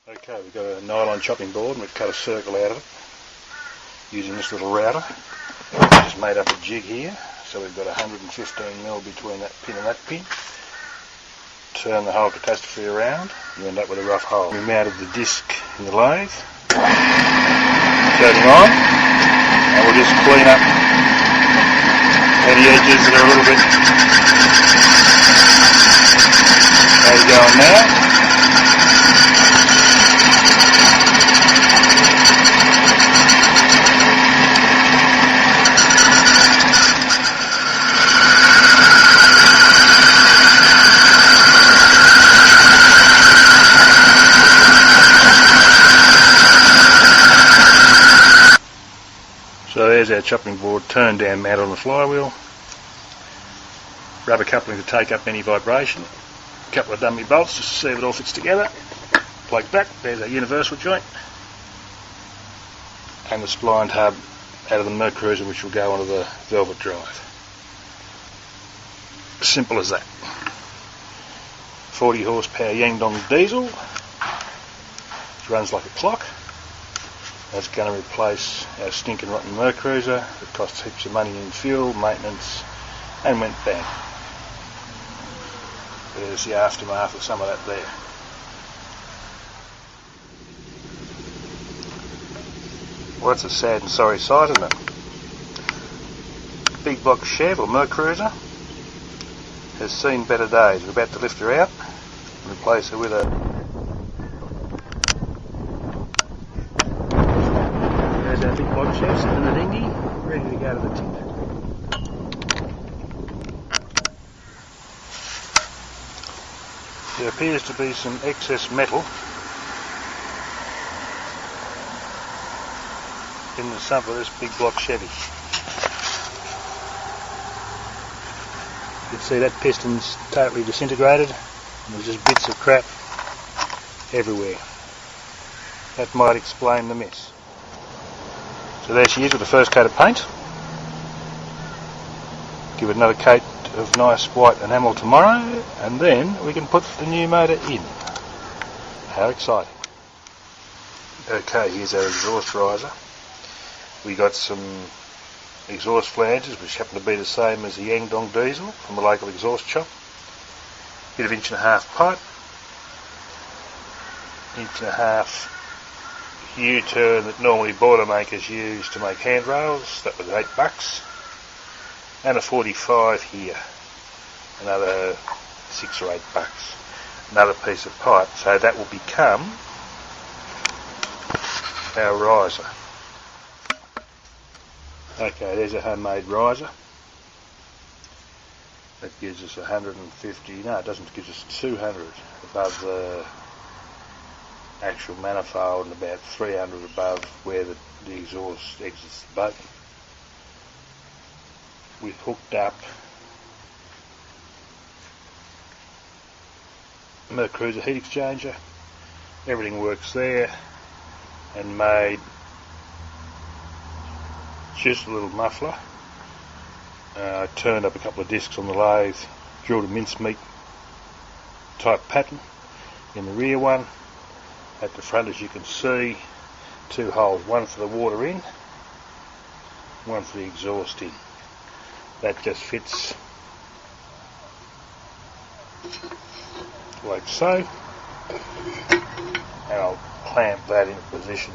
Okay, we've got a nylon chopping board and we've cut a circle out of it using this little router. Just made up a jig here, so we've got 115mm between that pin and that pin. Turn the whole catastrophe around, you end up with a rough hole. We mounted the disc in the lathe, turning on, and we'll just clean up any edges that are a little bit. How's it going now? So there's our chopping board turned down mounted on the flywheel. Rubber coupling to take up any vibration. A couple of dummy bolts just to see if it all fits together. Plug back, there's our universal joint. And the spline hub out of the mercruiser, which will go onto the velvet drive. Simple as that. 40 horsepower Yangdong diesel, which runs like a clock. That's going to replace our stinking rotten mercruiser. It costs heaps of money in fuel, maintenance, and went bang. There's the aftermath of some of that there. Well, that's a sad and sorry sight, isn't it? Big block Chev or mercruiser has seen better days. We're about to lift her out and replace her with a. There's our big block Chev sitting in the dinghy, ready to go to the tip. There appears to be some excess metal in the sump of this big block Chevy. You can see that piston's totally disintegrated and there's just bits of crap everywhere. That might explain the mess. So there she is with the first coat of paint. Give it another coat of nice white enamel tomorrow, and then we can put the new motor in. How exciting. Okay, here's our exhaust riser. We got some exhaust flanges which happen to be the same as the Yangdong diesel from a local exhaust shop. Bit of 1.5 pipe, 1.5 U-turn that normally boilermakers use to make handrails. That was $8. And a 45 here, another $6 or $8. Another piece of pipe, so that will become our riser. Okay, there's a homemade riser. That gives us 150, no it doesn't, give us 200 above the actual manifold and about 300 above where the exhaust exits the boat. We've hooked up mercruiser heat exchanger, everything works there, and made just a little muffler. I turned up a couple of discs on the lathe, drilled a mincemeat type pattern in the rear one. At the front, as you can see, 2 holes, one for the water in, one for the exhaust in. That just fits like so, and I'll clamp that into position.